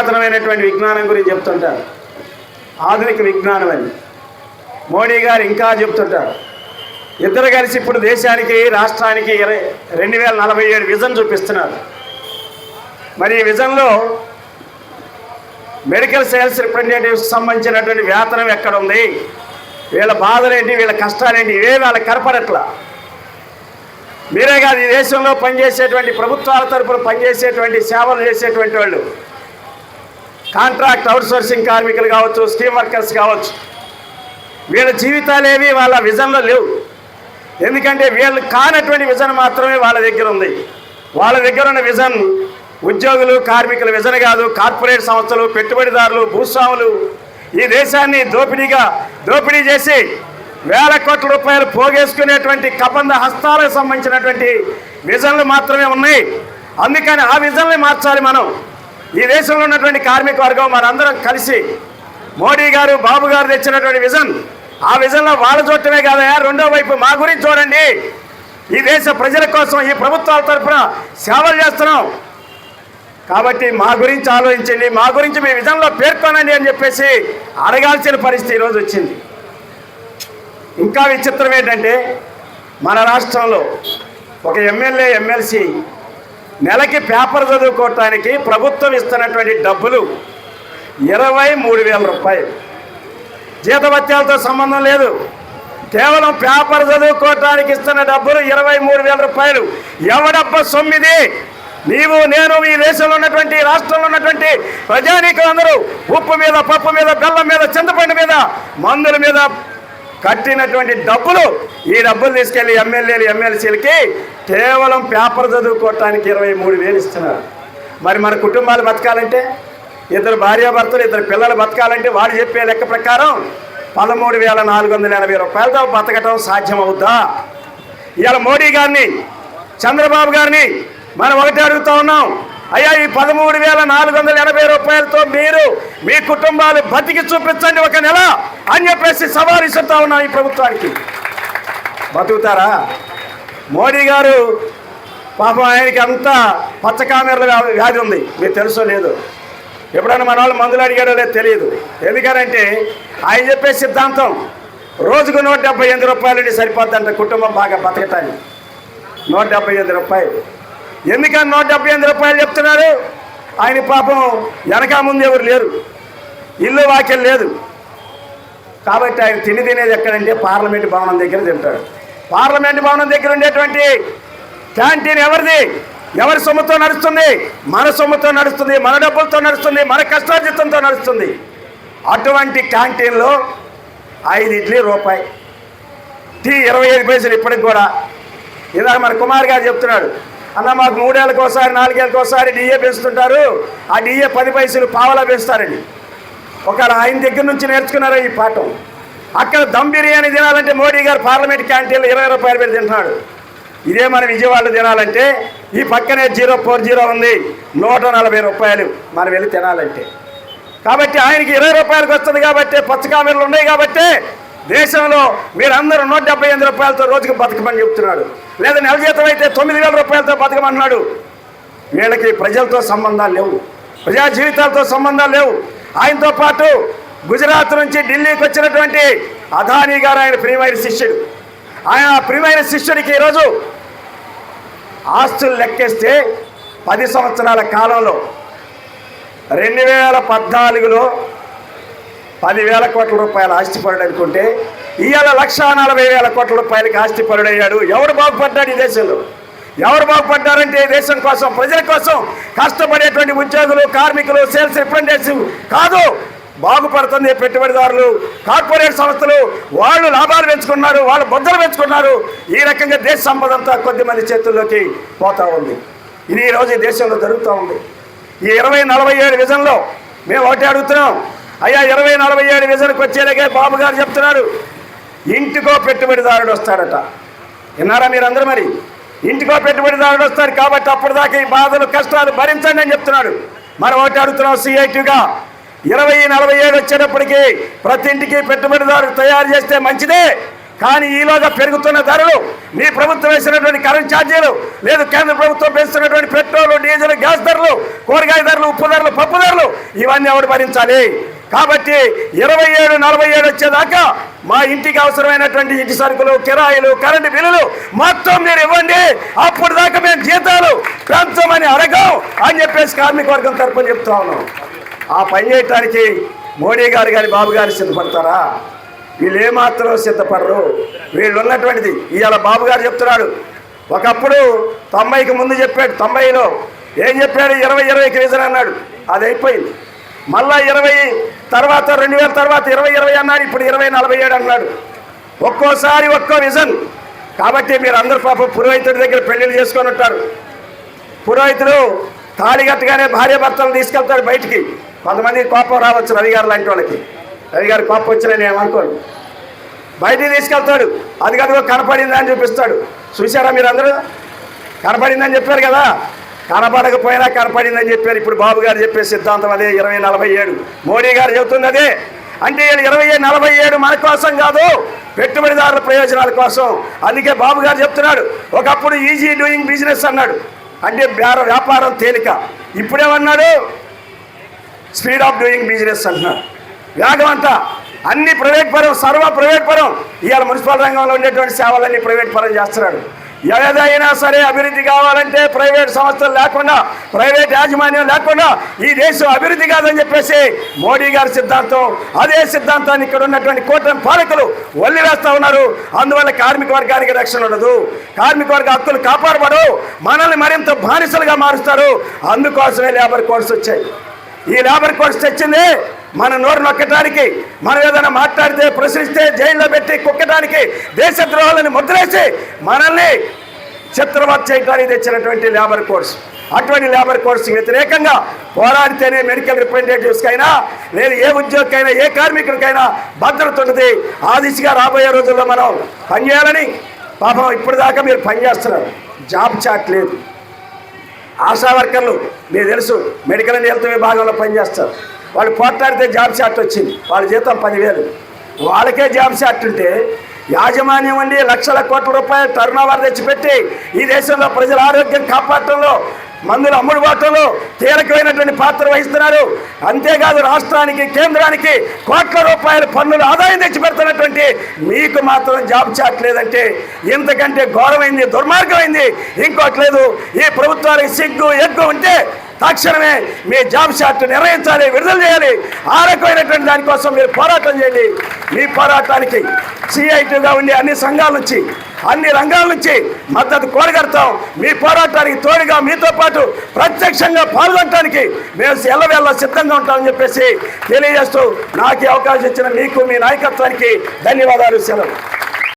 పురాతనమైనటువంటి విజ్ఞానం గురించి చెప్తుంటారు, ఆధునిక విజ్ఞానం అని. మోడీ గారు ఇంకా చెప్తుంటారు. ఇద్దరు కలిసి ఇప్పుడు దేశానికి, రాష్ట్రానికి 2047 విజన్ చూపిస్తున్నారు. మరి ఈ విజన్లో మెడికల్ సేల్స్ రిప్రజెంటేటివ్స్కి సంబంధించినటువంటి వేతనం ఎక్కడ ఉంది, వీళ్ళ బాధలేంటి, వీళ్ళ కష్టాలేంటి, ఇవే వాళ్ళకి కనపడట్లా. మీరే కాదు, ఈ దేశంలో పనిచేసేటువంటి ప్రభుత్వాల తరపున పనిచేసేటువంటి సేవలు చేసేటువంటి వాళ్ళు, కాంట్రాక్ట్ అవుట్సోర్సింగ్ కార్మికులు కావచ్చు, స్కీమ్ వర్కర్స్ కావచ్చు, వీళ్ళ జీవితాలేవి వాళ్ళ విజన్లో లేవు. ఎందుకంటే వీళ్ళు కానటువంటి విజన్ మాత్రమే వాళ్ళ దగ్గర ఉంది. వాళ్ళ దగ్గర ఉన్న విజన్ ఉద్యోగులు, కార్మికుల విజన్ కాదు. కార్పొరేట్ సంస్థలు, పెట్టుబడిదారులు, భూస్వాములు ఈ దేశాన్ని దోపిడీ చేసి వేల కోట్ల రూపాయలు పోగేసుకునేటువంటి కబంధ హస్తాలకు సంబంధించినటువంటి విజన్లు మాత్రమే ఉన్నాయి. అందుకని ఆ విజన్లు మార్చాలి మనం. ఈ దేశంలో ఉన్నటువంటి కార్మిక వర్గం మనందరం కలిసి మోడీ గారు, బాబు గారు తెచ్చినటువంటి విజన్, ఆ విజన్లో వాళ్ళ చూడటమే కాదయా, రెండో వైపు మా గురించి చూడండి. ఈ దేశ ప్రజల కోసం ఈ ప్రభుత్వాల తరఫున సేవలు చేస్తున్నాం కాబట్టి మా గురించి ఆలోచించండి, మా గురించి మీ విజన్లో పేర్కొనండి అని చెప్పేసి అడగాల్సిన పరిస్థితి ఈరోజు వచ్చింది. ఇంకా విచిత్రం ఏంటంటే, మన రాష్ట్రంలో ఒక ఎమ్మెల్యే, ఎమ్మెల్సీ నెలకి పేపర్ చదువుకోవటానికి ప్రభుత్వం ఇస్తున్నటువంటి డబ్బులు 23,000 రూపాయలు. జీతభత్యాలతో సంబంధం లేదు, కేవలం పేపర్ చదువుకోవటానికి ఇస్తున్న డబ్బులు 23,000 రూపాయలు. ఎవడబ్బ సొమ్మిది? నీవు, నేను, ఈ దేశంలో ఉన్నటువంటి, రాష్ట్రంలో ఉన్నటువంటి ప్రజానీకులందరూ ఉప్పు మీద, పప్పు మీద, బెల్లం మీద, చింతపండు మీద, మందుల మీద కట్టినటువంటి డబ్బులు. ఈ డబ్బులు తీసుకెళ్లి ఎమ్మెల్యేలు, ఎమ్మెల్సీలకి కేవలం పేపర్ చదువుకోవటానికి 23,000 ఇస్తున్నారు. మరి మన కుటుంబాలు బతకాలంటే, ఇద్దరు భార్యాభర్తలు, ఇద్దరు పిల్లలు బతకాలంటే వాడు చెప్పే లెక్క ప్రకారం 13,480 రూపాయలతో బతకటం సాధ్యమవుద్దా? ఇవాళ మోడీ గారిని, చంద్రబాబు గారిని మనం ఒకటి అడుగుతా ఉన్నాం, అయ్యా ఈ 13,480 రూపాయలతో మీరు, మీ కుటుంబాలు బతికి చూపించండి ఒక నెల అని చెప్పేసి సవాలు ఇస్తుతా ఉన్నాం ఈ ప్రభుత్వానికి. బతుకుతారా? మోడీ గారు పాపం, ఆయనకి అంతా పచ్చకామెర్ల వ్యాధి ఉంది, మీకు తెలుసో లేదు. ఎప్పుడైనా మన వాళ్ళు మందులు అడిగాడో లేదు తెలియదు. ఎందుకనంటే ఆయన చెప్పే సిద్ధాంతం రోజుకు 178 రూపాయలు సరిపోద్దంట కుటుంబం బాగా బతకటానికి. 178 రూపాయలు. ఎందుకని 178 రూపాయలు చెప్తున్నారు? ఆయన పాపం వెనక ముందు ఎవరు లేరు, ఇల్లు వాకిలు లేదు కాబట్టి ఆయన తినేది ఎక్కడంటే పార్లమెంటు భవనం దగ్గర తింటాడు. పార్లమెంటు భవనం దగ్గర ఉండేటువంటి క్యాంటీన్ ఎవరిది? ఎవరి సొమ్ముతో నడుస్తుంది? మన సొమ్ముతో నడుస్తుంది, మన డబ్బులతో నడుస్తుంది, మన కష్టార్జితంతో నడుస్తుంది. అటువంటి క్యాంటీన్లో 5 ఇడ్లీ రూపాయి, టీ 25 పైసలు. ఇప్పటికి కూడా ఇలాగ మన కుమార్ గారు చెప్తున్నాడు, అన్న మాకు 3 ఏళ్ళకి ఒకసారి, 4 ఏళ్ళకి ఒకసారి డిఏ పెంచుతుంటారు, ఆ డిఏ 10 పైసలు పావలా పెంచుతారండి. ఒకవేళ ఆయన దగ్గర నుంచి నేర్చుకున్నారో ఈ పాఠం. అక్కడ దమ్ బిర్యానీ తినాలంటే మోడీ గారు పార్లమెంట్ క్యాంటీన్లో 20 రూపాయలు పెట్టి తింటున్నాడు. ఇదే మన విజయవాడలో తినాలంటే ఈ పక్కనే 040 ఉంది, 140 రూపాయలు మనం వెళ్ళి తినాలంటే. కాబట్టి ఆయనకి 20 రూపాయలకు వస్తుంది కాబట్టి, పచ్చకామెర్లు ఉన్నాయి కాబట్టి దేశంలో మీరందరూ 178 రూపాయలతో రోజుకు బతకమని చెప్తున్నాడు. లేదా నెల జీతం అయితే 9,000 రూపాయలతో బతకమన్నాడు. వీళ్ళకి ప్రజలతో సంబంధాలు లేవు, ప్రజా జీవితాలతో సంబంధాలు లేవు. ఆయనతో పాటు గుజరాత్ నుంచి ఢిల్లీకి వచ్చినటువంటి అదానీ గారు ఆయన ప్రియమైన శిష్యుడు. ఆయన ప్రియమైన శిష్యుడికి ఈరోజు ఆస్తులు లెక్కేస్తే 10 సంవత్సరాల కాలంలో 2014లో 10,000 కోట్ల రూపాయల ఆస్తిపరుడు అనుకుంటే ఇవాళ 1,40,000 కోట్ల రూపాయలకి ఆస్తిపరుడయ్యాడు. ఎవరు బాగుపడ్డాడు ఈ దేశంలో? ఎవరు బాగుపడ్డారంటే ఈ దేశం కోసం, ప్రజల కోసం కష్టపడేటువంటి ఉద్యోగులు, కార్మికులు, సేల్స్ రిప్రజెంటేటివ్ కాదు. బాగుపడుతుంది పెట్టుబడిదారులు, కార్పొరేట్ సంస్థలు. వాళ్ళు లాభాలు పెంచుకున్నారు, వాళ్ళు బొద్దలు పెంచుకున్నారు. ఈ రకంగా దేశ సంపద అంతా కొద్దిమంది చేతుల్లోకి పోతూ ఉంది. ఇది ఈరోజు ఈ దేశంలో జరుగుతూ ఉంది. ఈ 2047 విజన్లో మేము ఒకటి అడుగుతున్నాం, అయ్యా 2047 విజన్కి వచ్చేలాగే బాబు గారు చెప్తున్నారు, ఇంటికో పెట్టుబడిదారుడు వస్తాడట. విన్నారా మీరందరూ? మరి ఇంటికో పెట్టుబడిదారుడు వస్తారు కాబట్టి అప్పటిదాకా ఈ బాధలు, కష్టాలు భరించండి అని చెప్తున్నాడు. మనం ఒకటి అడుగుతున్నాం, సిఐటిగా 2047 వచ్చేటప్పటికి ప్రతి ఇంటికి పెట్టుబడిదారు తయారు చేస్తే మంచిదే. కానీ ఈలోగా పెరుగుతున్న ధరలు, మీ ప్రభుత్వం వేసినటువంటి కరెంట్ ఛార్జీలు, లేదు కేంద్ర ప్రభుత్వం పెంచుతున్నటువంటి పెట్రోల్, డీజిల్, గ్యాస్ ధరలు, కూరగాయ ధరలు, ఉప్పు ధరలు, పప్పు ధరలు, ఇవన్నీ ఎవరు భరించాలి? కాబట్టి 27, 47 వచ్చేదాకా మా ఇంటికి అవసరమైనటువంటి ఇంటి సరుకులు, కిరాయిలు, కరెంటు బిల్లులు మొత్తం మీరు ఇవ్వండి, అప్పుడు దాకా మేము జీతాలు పెంచమని అడగం అని చెప్పేసి కార్మిక వర్గం తరపున చెప్తా ఉన్నాం. ఆ పని చేయటానికి మోడీ గారు కానీ బాబు గారు సిద్ధపడతారా? వీళ్ళు ఏమాత్రం సిద్ధపడరు. వీళ్ళు ఉన్నటువంటిది ఇవాళ బాబు గారు చెప్తున్నాడు. ఒకప్పుడు 90కి ముందు చెప్పాడు, 90లో ఏం చెప్పాడు? 2020కి విజన్ అన్నాడు, అది అయిపోయింది. మళ్ళా 20 తర్వాత 2000 తర్వాత 2020 అన్నాడు, ఇప్పుడు 2047 అన్నాడు. ఒక్కోసారి ఒక్కో విజన్. కాబట్టి మీరు అందరు పాపం పురోహితుడి దగ్గర పెళ్లిళ్ళు చేసుకొని ఉంటారు. పురోహితుడు తాళి కట్టగానే భార్య భర్తలు తీసుకెళ్తాడు బయటికి. కొంతమంది కోపం రావచ్చు, రవి గారు లాంటి వాళ్ళకి. రవి గారు కోపం వచ్చినా నేను ఏమనుకోను. బయటికి తీసుకెళ్తాడు, అది కనుక కనపడిందా అని చూపిస్తాడు. చూసారా మీరు అందరూ? కనపడిందని చెప్పారు కదా, కనపడకపోయినా కనపడిందని చెప్పారు. ఇప్పుడు బాబు గారు చెప్పే సిద్ధాంతం అదే, 2047. మోడీ గారు చెబుతుంది అదే. అంటే 2047 మన కోసం కాదు, పెట్టుబడిదారుల ప్రయోజనాల కోసం. అందుకే బాబు గారు చెప్తున్నాడు, ఒకప్పుడు ఈజీ డూయింగ్ బిజినెస్ అన్నాడు, అంటే వ్యాపారం తేలిక. ఇప్పుడేమన్నాడు? స్పీడ్ ఆఫ్ డూయింగ్ బిజినెస్ అంటున్నాడు. వేగం అంతా అన్ని ప్రైవేట్ పరం, సర్వ ప్రైవేట్ పరం. ఇవాళ మున్సిపల్ రంగంలో ఉండేటువంటి సేవలన్నీ ప్రైవేట్ పరం చేస్తున్నాడు. ఏదైనా సరే అభివృద్ధి కావాలంటే ప్రైవేట్ సంస్థలు లేకుండా, ప్రైవేట్ యాజమాన్యం లేకుండా ఈ దేశం అభివృద్ధి కాదని చెప్పేసి మోడీ గారి సిద్ధాంతం. అదే సిద్ధాంతాన్ని ఇక్కడ ఉన్నటువంటి కూటమి పాలకులు వల్లివేస్తూ ఉన్నారు. అందువల్ల కార్మిక వర్గానికి రక్షణ ఉండదు, కార్మిక వర్గ హక్కులు కాపాడబడు, మనల్ని మరింత బానిసలుగా మారుస్తారు. అందుకోసమే లేబర్ కోడ్స్ వచ్చాయి. ఈ లేబర్ కోడ్స్ తెచ్చింది మన నోరు నొక్కటానికి, మనం ఏదైనా మాట్లాడితే ప్రశ్నిస్తే జైల్లో పెట్టి కుక్కటానికి, దేశద్రోహాలను ముద్రేసి మనల్ని చిత్రవత చేయడానికి తెచ్చినటువంటి లేబర్ కోడ్స్. అటువంటి లేబర్ కోడ్స్ వ్యతిరేకంగా పోరాడితేనే మెడికల్ రిప్రజెంటేటివ్స్కైనా, లేదు ఏ ఉద్యోగికైనా, ఏ కార్మికుడికైనా భద్రత ఉంటుంది. ఆ దిశగా రాబోయే రోజుల్లో మనం పనిచేయాలని. పాపం ఇప్పుడు దాకా మీరు పనిచేస్తున్నారు, జాబ్ చాట్ లేదు. ఆశా వర్కర్లు మీకు తెలుసు, మెడికల్ అండ్ హెల్త్ విభాగంలో పనిచేస్తారు. వాళ్ళు పోట్లాడితే జాబ్ చార్ట్ వచ్చింది, వాళ్ళ జీతం 10,000. వాళ్ళకే జాబ్ చార్ట్ ఉంటే యాజమాన్యం అండి లక్షల కోట్ల రూపాయలు టర్న్ ఓవర్ తెచ్చిపెట్టి ఈ దేశంలో ప్రజల ఆరోగ్యం కాపాడటంలో, మందుల అమ్ముడుబాటులో కీలకమైనటువంటి పాత్ర వహిస్తున్నారు. అంతేకాదు రాష్ట్రానికి, కేంద్రానికి కోట్ల రూపాయల పన్నుల ఆదాయం తెచ్చిపెడుతున్నటువంటి మీకు మాత్రం జాబ్ చాట్ లేదంటే ఇంతకంటే ఘోరమైంది, దుర్మార్గమైంది ఇంకోటి లేదు. ఈ ప్రభుత్వానికి సిగ్గు ఎగ్గు ఉంటే తక్షణమే మీ జాబ్ షాట్ నిర్వహించాలి, విడుదల చేయాలి. ఆ రకమైనటువంటి దానికోసం మీరు పోరాటం చేయండి. మీ పోరాటానికి సిఐటిగా ఉండే అన్ని సంఘాల నుంచి, అన్ని రంగాల నుంచి మద్దతు కోరగడతాం. మీ పోరాటానికి తోడుగా మీతో పాటు ప్రత్యక్షంగా పాల్గొనడానికి మేము ఎల్లవేళ సిద్ధంగా ఉంటామని చెప్పేసి తెలియజేస్తూ నాకు అవకాశం ఇచ్చిన మీకు, మీ నాయకత్వానికి ధన్యవాదాలు. సెలవు.